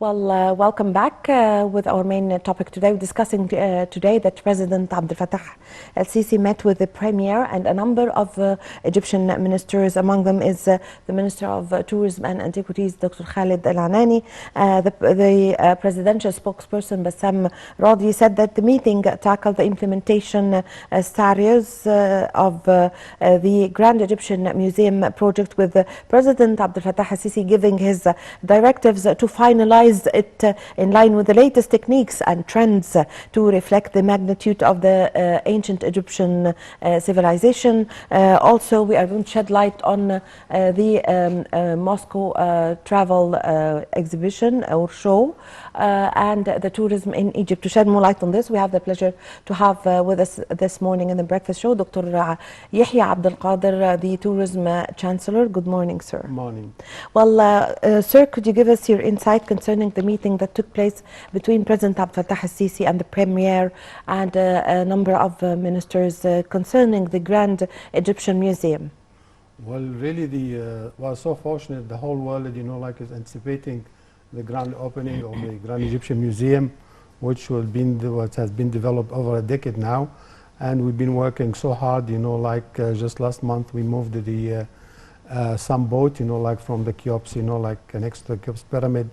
Welcome back with our main topic today. We're discussing today that President Abdel al-Sisi met with the Premier and a number of Egyptian ministers. Among them is the Minister of Tourism and Antiquities, Dr. Khalid Al-Anani. The presidential spokesperson, Bassam Radi, said that the meeting tackled the implementation scenarios of the Grand Egyptian Museum project, with President Abdel al-Sisi giving his directives to finalize it in line with the latest techniques and trends to reflect the magnitude of the ancient Egyptian civilization. Also, we are going to shed light on the Moscow travel exhibition or show and the tourism in Egypt. To shed more light on this, we have the pleasure to have with us this morning in the breakfast show Dr. Yehia Abdel, the tourism chancellor. Good morning, sir. Good morning. Well, sir, could you give us your insight concerning the meeting that took place between President Abdel al-Sisi and the Premier and a number of ministers concerning the Grand Egyptian Museum? Well, really, was so fortunate. The whole world, is anticipating the grand opening of the Grand Egyptian Museum, which what has been developed over a decade now, and we've been working so hard. Just last month we moved some boat, from the Cheops, next to the Cheops pyramid,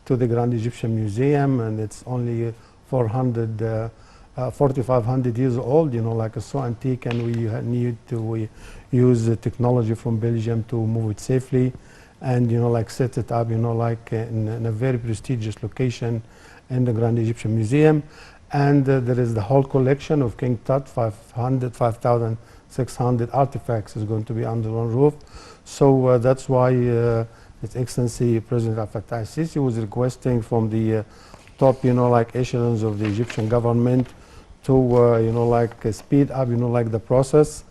to the Grand Egyptian Museum, and it's only 4,500 years old, it's so antique, and we need to use the technology from Belgium to move it safely and, set it up, in a very prestigious location in the Grand Egyptian Museum. And there is the whole collection of King Tut, 5,600 artifacts is going to be under one roof. So that's why His Excellency President Abdel al-Sisi was requesting from the top, echelons of the Egyptian government to, speed up, the process,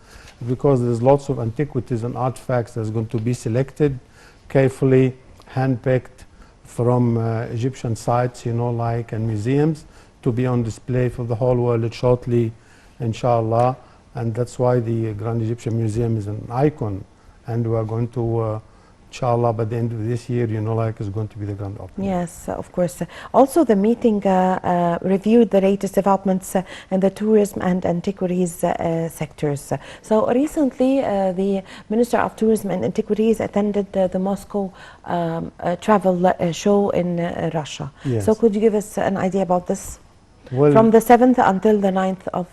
because there's lots of antiquities and artifacts that's going to be selected, carefully handpicked from Egyptian sites, and museums, to be on display for the whole world shortly, inshallah. And that's why the Grand Egyptian Museum is an icon, and we are going to inshallah, by the end of this year, is going to be the grand opening. Yes, of course. Also, the meeting reviewed the latest developments in the tourism and antiquities sectors. So recently, the Minister of Tourism and Antiquities attended the Moscow travel show in Russia. Yes. So could you give us an idea about this? Well, from the 7th until the 9th of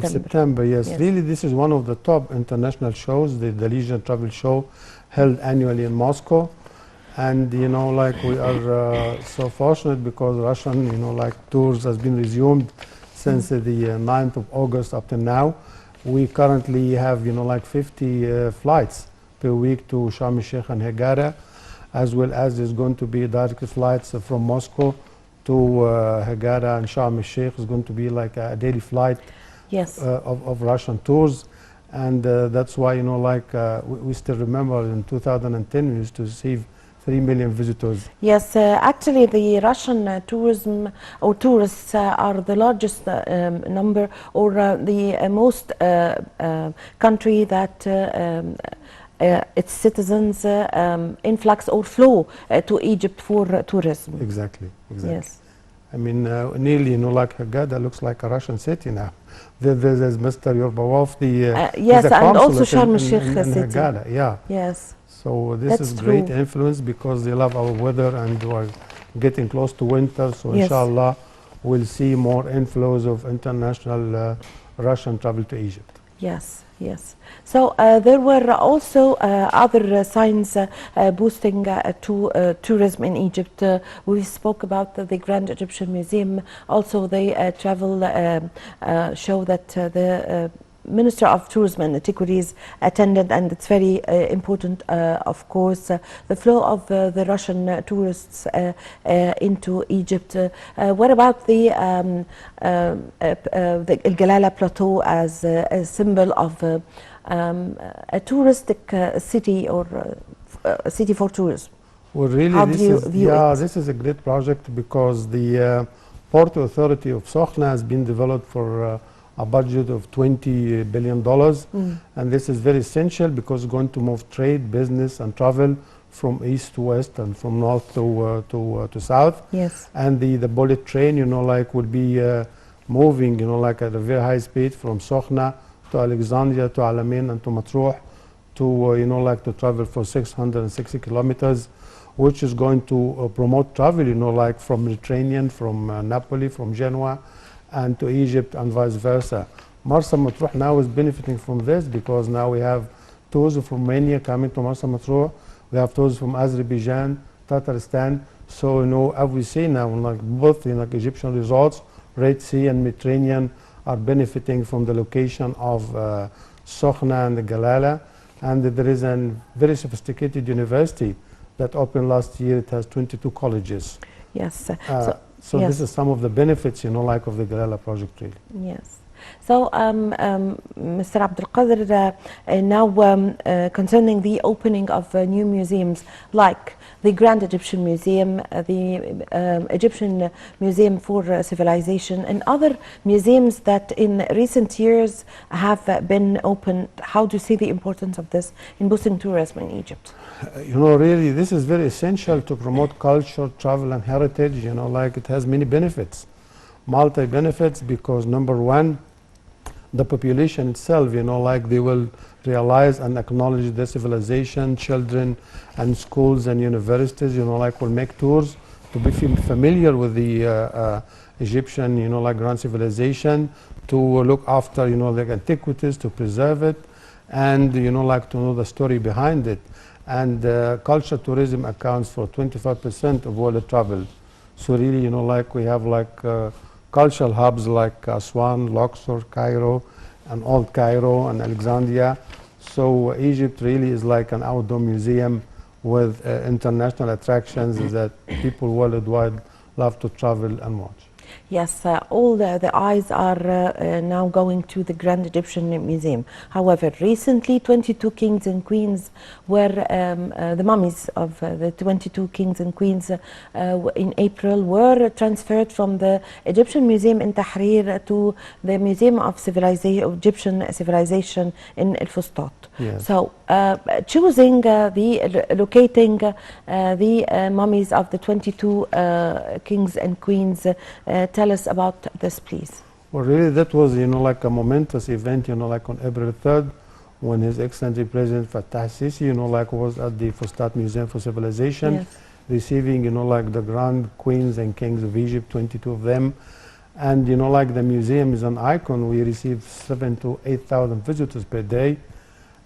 September. Yes. Really, this is one of the top international shows, the Legion Travel Show, held annually in Moscow. And, we are so fortunate because Russian, tours has been resumed since the 9th of August up to now. We currently have, 50 flights per week to Sharm el-Sheikh and Hagara, as well as there's going to be direct flights from Moscow to Hagara and Sharm el-Sheikh. Is going to be like a daily flight, yes, of Russian tours. And that's why, we still remember in 2010 we used to receive 3 million visitors. Yes, actually the Russian tourism or tourists are the largest number, or the most country that its citizens influx or flow to Egypt for tourism. Exactly. Yes. I mean, nearly, Haggadah looks like a Russian city now. There's Mr. Yurbawov, yes, and also Sharm el-Sheikh city. Haggadah, yeah. Yes. So this is great influence because they love our weather and we're getting close to winter. So yes, inshallah, we'll see more inflows of international Russian travel to Egypt. Yes, yes. So there were also other signs boosting tourism in Egypt. We spoke about the Grand Egyptian Museum, also the travel show that the Minister of Tourism and Antiquities attended, and it's very important, of course, the flow of the Russian tourists into Egypt. What about the El Galala Plateau as a symbol of a touristic city, or a city for tourism? Well, really, how do you view it? This is a great project because the Port Authority of Sokhna has been developed for a budget of $20 billion. And this is very essential because it's going to move trade, business, and travel from east to west and from north to south. Yes. And the bullet train, will be moving, at a very high speed from Sokhna to Alexandria to Alamein and to Matruh to, to travel for 660 kilometers, which is going to promote travel, from Mediterranean, from Napoli, from Genoa, and to Egypt and vice versa. Marsa Matruh now is benefiting from this because now we have tours from Romania coming to Marsa Matruh. We have tours from Azerbaijan, Tatarstan. So, as we see now, both Egyptian resorts, Red Sea and Mediterranean, are benefiting from the location of Sokhna and Galala. And there is a very sophisticated university that opened last year. It has 22 colleges. Yes. So yes. this is some of the benefits, of the Galala project, really. Yes. So, Mr. Abdel Kader, now concerning the opening of new museums like the Grand Egyptian Museum, the Egyptian Museum for Civilization, and other museums that in recent years have been opened, how do you see the importance of this in boosting tourism in Egypt? Really, this is very essential to promote culture, travel, and heritage. It has many benefits, multi-benefits, because number one, the population itself, they will realize and acknowledge the civilization. Children and schools and universities, will make tours to be familiar with the Egyptian, grand civilization, to look after, the antiquities, to preserve it, and, to know the story behind it. And culture tourism accounts for 25% of world travel. So really, we have cultural hubs like Aswan, Luxor, Cairo, and Old Cairo, and Alexandria. So Egypt really is like an outdoor museum with international attractions that people worldwide love to travel and watch. Yes, all the eyes are now going to the Grand Egyptian Museum. However, recently 22 kings and queens were, the mummies of the 22 kings and queens in April were transferred from the Egyptian Museum in Tahrir to the Museum of Egyptian Civilization in El Fustat. Yes. So, choosing locating the mummies of the 22 kings and queens, tell us about this, please. Well, really, that was, like a momentous event, like on April 3rd, when His Excellency President Fattah Sisi, was at the Fustat Museum for Civilization, yes, receiving, the grand queens and kings of Egypt, 22 of them. And, the museum is an icon. We receive 7,000 to 8,000 visitors per day.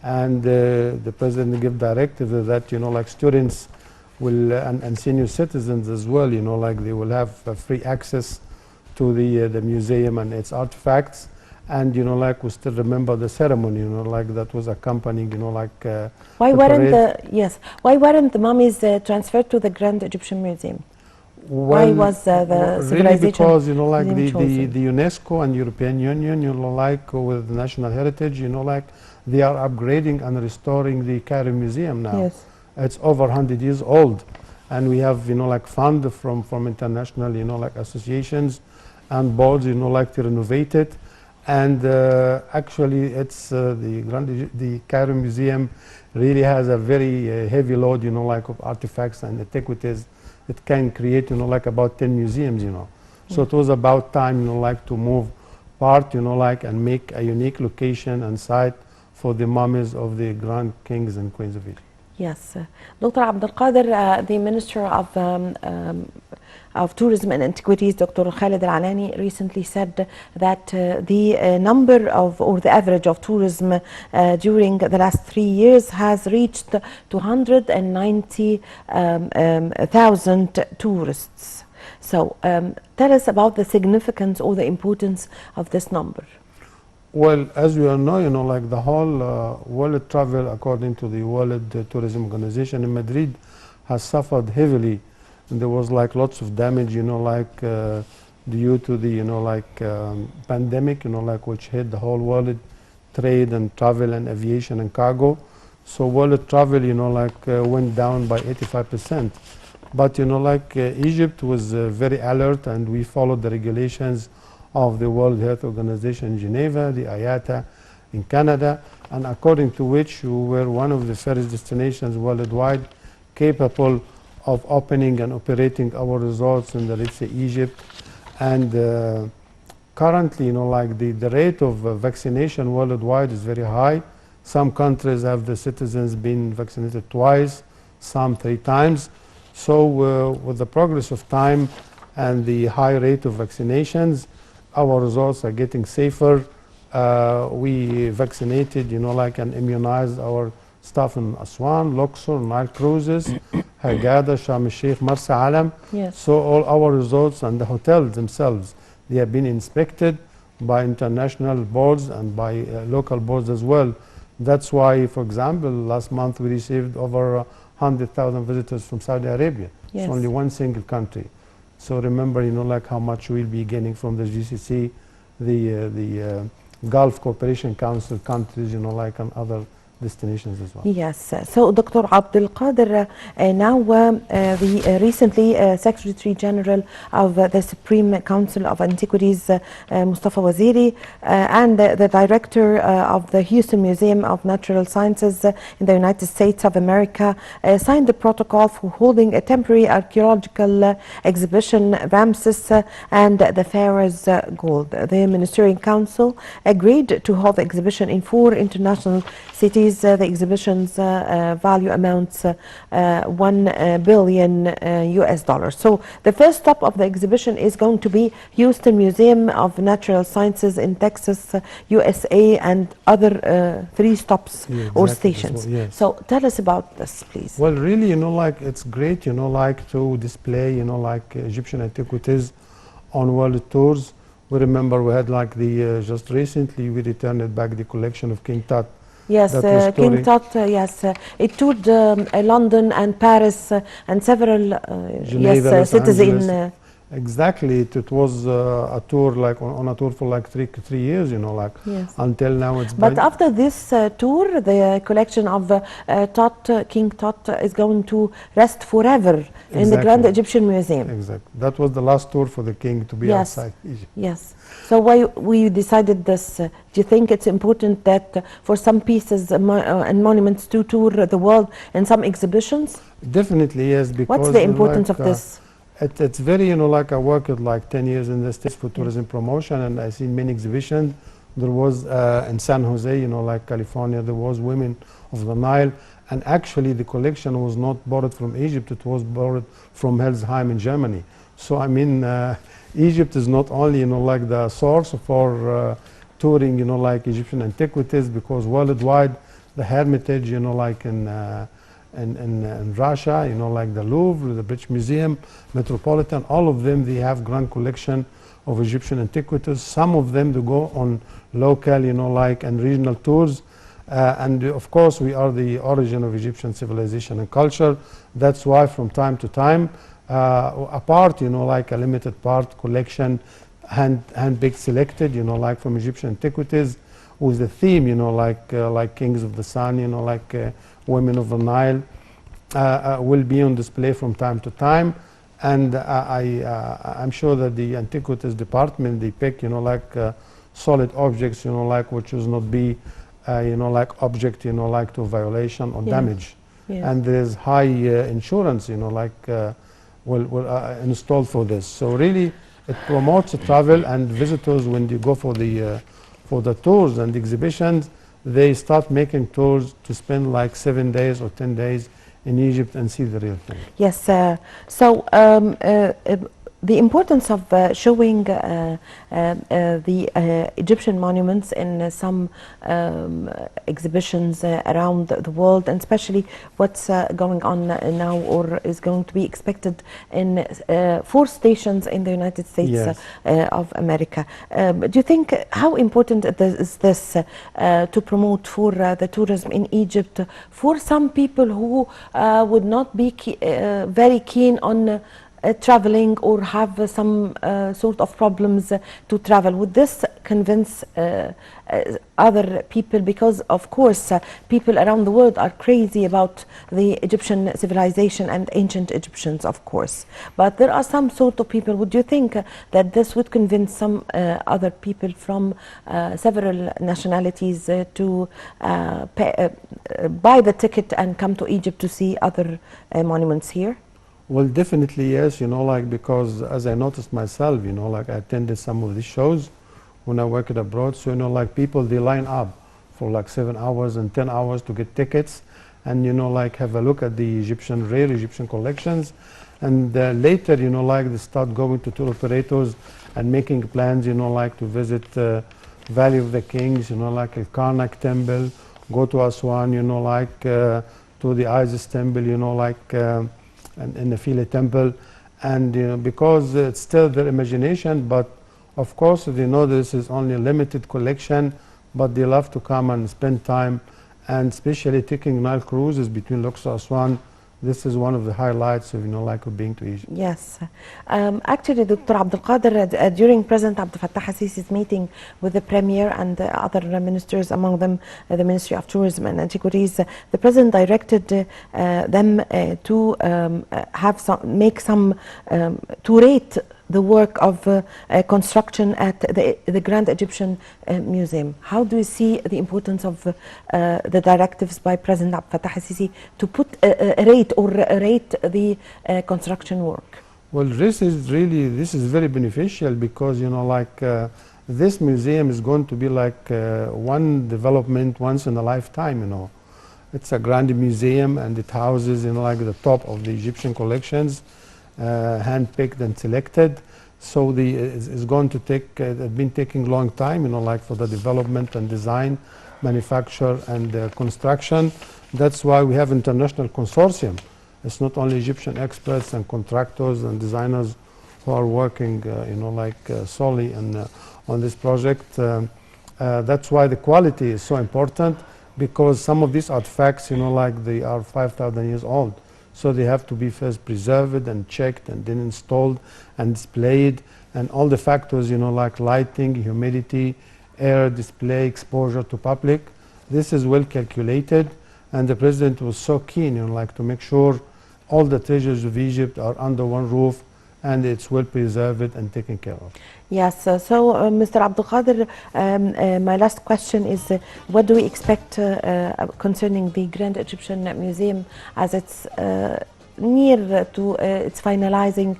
And the President gave directives that, students will, and senior citizens as well, they will have free access to the museum and its artifacts. And, we still remember the ceremony, that was accompanying, why weren't the mummies transferred to the Grand Egyptian Museum? Well, why was the really because, the UNESCO and European Union, with national heritage, they are upgrading and restoring the Cairo Museum now. Yes. It's over 100 years old. And we have, fund from international, associations and boards, to renovate it. And actually, it's the Cairo Museum really has a very heavy load, of artifacts and antiquities. It can create, about 10 museums, So it was about time, to move part, and make a unique location and site for the mummies of the grand kings and queens of Egypt. Yes. Dr. Abdel Kader, the Minister of Tourism and Antiquities, Dr. Khalid Al-Anani, recently said that the number of, or the average of tourism during the last 3 years has reached 290,000 tourists. So tell us about the significance or the importance of this number. Well, as we all know, the whole world travel, according to the World Tourism Organization in Madrid, has suffered heavily. And there was lots of damage, due to the, pandemic, which hit the whole world, trade and travel and aviation and cargo. So world travel, went down by 85%. But, Egypt was very alert, and we followed the regulations of the World Health Organization in Geneva, the IATA in Canada, and according to which we were one of the first destinations worldwide capable of opening and operating our resorts in the, let's say, Egypt. And currently, like the rate of vaccination worldwide is very high. Some countries have the citizens been vaccinated twice, some 3 times. So with the progress of time and the high rate of vaccinations, our resorts are getting safer. We vaccinated, and immunized our staff in Aswan, Luxor, Nile Cruises, Kader, Sharm el-Sheikh, Marsa Alam. Yes. So all our resorts and the hotels themselves, they have been inspected by international boards and by local boards as well. That's why, for example, last month we received over 100,000 visitors from Saudi Arabia. Yes. It's only one single country. So remember, how much we'll be gaining from the GCC, the Gulf Cooperation Council countries, and other destinations as well. Yes. So, Dr. Abdel Kader, now the recently Secretary General of the Supreme Council of Antiquities, Mustafa Waziri, and the Director of the Houston Museum of Natural Sciences in the United States of America signed the protocol for holding a temporary archaeological exhibition, Ramses and the Pharaoh's Gold. The Ministerial Council agreed to hold the exhibition in 4 international cities. The exhibition's value amounts $1 billion US. So the first stop of the exhibition is going to be Houston Museum of Natural Sciences in Texas, USA, and other 3 stops or stations. Well, yes. So tell us about this, please. Well, really, it's great, to display, Egyptian antiquities on world tours. We remember we had just recently we returned back the collection of King Tut. Yes, King Tut, yes. It toured London and Paris and several Geneva, cities in... Exactly. It was a tour, on a tour for 3 years, Yes. until now it's... But after this tour, the collection of King Tut is going to rest forever in the Grand Egyptian Museum. Exactly. That was the last tour for the king to be outside Egypt. Yes. So why we decided this? Do you think it's important that for some pieces and monuments to tour the world in some exhibitions? Definitely, yes. Because what's the importance of this? It's very, I worked 10 years in the States for tourism promotion, and I seen many exhibitions. There was in San Jose, California, there was Women of the Nile, and actually the collection was not borrowed from Egypt, it was borrowed from Hildesheim in Germany. So I mean, Egypt is not only, the source for touring, Egyptian antiquities, because worldwide the Hermitage, in Russia, the Louvre, the British Museum, Metropolitan, all of them, they have grand collection of Egyptian antiquities. Some of them to go on local, and regional tours. And of course, we are the origin of Egyptian civilization and culture. That's why from time to time, a part, a limited part collection, hand-picked selected, from Egyptian antiquities, with the theme, like Kings of the Sun, Women of the Nile, will be on display from time to time. And I'm sure that the antiquities department, they pick, solid objects, which will not be, object, to violation or damage. Yes. And there is high insurance, installed for this. So really, it promotes travel, and visitors, when they go for the tours and exhibitions, they start making tours to spend 7 days or 10 days in Egypt and see the real thing. Yes, so the importance of showing the Egyptian monuments in some exhibitions around the world, and especially what's going on now or is going to be expected in 4 stations in the United States of America. Do you think how important is this to promote for the tourism in Egypt for some people who would not be very keen on traveling or have some sort of problems to travel. Would this convince other people? Because of course people around the world are crazy about the Egyptian civilization and ancient Egyptians, of course, but there are some sort of people. Would you think that this would convince some other people from several nationalities to buy the ticket and come to Egypt to see other monuments here? Well, definitely yes, like because as I noticed myself, like I attended some of these shows when I worked abroad. So, like people, they line up for like 7 hours and 10 hours to get tickets and, like have a look at the rare Egyptian collections. And later, like they start going to tour operators and making plans, like to visit Valley of the Kings, like El Karnak Temple, go to Aswan, like to the Isis Temple, like and the Philae Temple. And because it's still their imagination, but of course they know this is only a limited collection, but they love to come and spend time, and especially taking Nile cruises between Luxor and Aswan. This is one of the highlights of, like of being to Egypt. Yes. Actually, Dr. Abdel Kader, during President Abdel Fattah al-Sisi's meeting with the Premier and the other ministers, among them the Ministry of Tourism and Antiquities, the President directed them to to rate the work of construction at the Grand Egyptian Museum. How do you see the importance of the directives by President Abdel Fattah al-Sisi to put rate the construction work? Well, this is very beneficial because, like this museum is going to be like one development once in a lifetime, It's a grand museum and it houses, like the top of the Egyptian collections, hand-picked and selected. So it's going to take, it's been taking a long time, like for the development and design, manufacture and construction. That's why we have international consortium. It's not only Egyptian experts and contractors and designers who are working, solely on this project. That's why the quality is so important, because some of these artifacts, like they are 5,000 years old. So they have to be first preserved and checked and then installed and displayed, and all the factors, like lighting, humidity, air, display, exposure to public. This is well calculated, and the President was so keen, like to make sure all the treasures of Egypt are under one roof and it's well preserved and taken care of. Yes, Mr. Abdel Kader, my last question is, what do we expect concerning the Grand Egyptian Museum, as it's near to its finalizing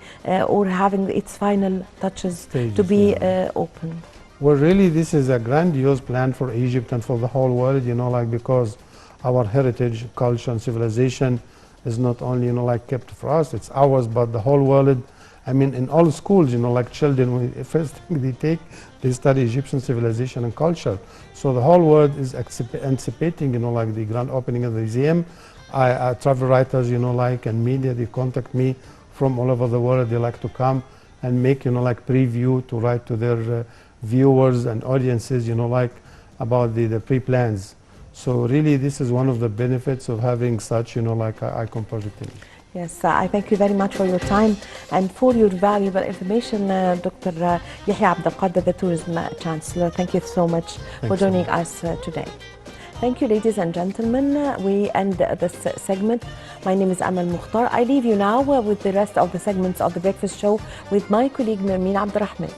or having its final touches Stages, to be opened? Well, really, this is a grandiose plan for Egypt and for the whole world, like because our heritage, culture, and civilization is not only, like kept for us, it's ours, but the whole world. I mean, in all schools, like children, first thing they study Egyptian civilization and culture. So the whole world is anticipating, like the grand opening of the museum. Travel writers, and media, they contact me from all over the world. They like to come and make, like preview to write to their viewers and audiences, like about the pre-plans. So really, this is one of the benefits of having such, like icon project. Yes, I thank you very much for your time and for your valuable information, Dr. Yehia Abdel Kader, the Tourism Chancellor. Thank you so much for joining us today. Thank you, ladies and gentlemen. We end this segment. My name is Amal Mukhtar. I leave you now with the rest of the segments of The Breakfast Show with my colleague Nermeen Abdurrahman.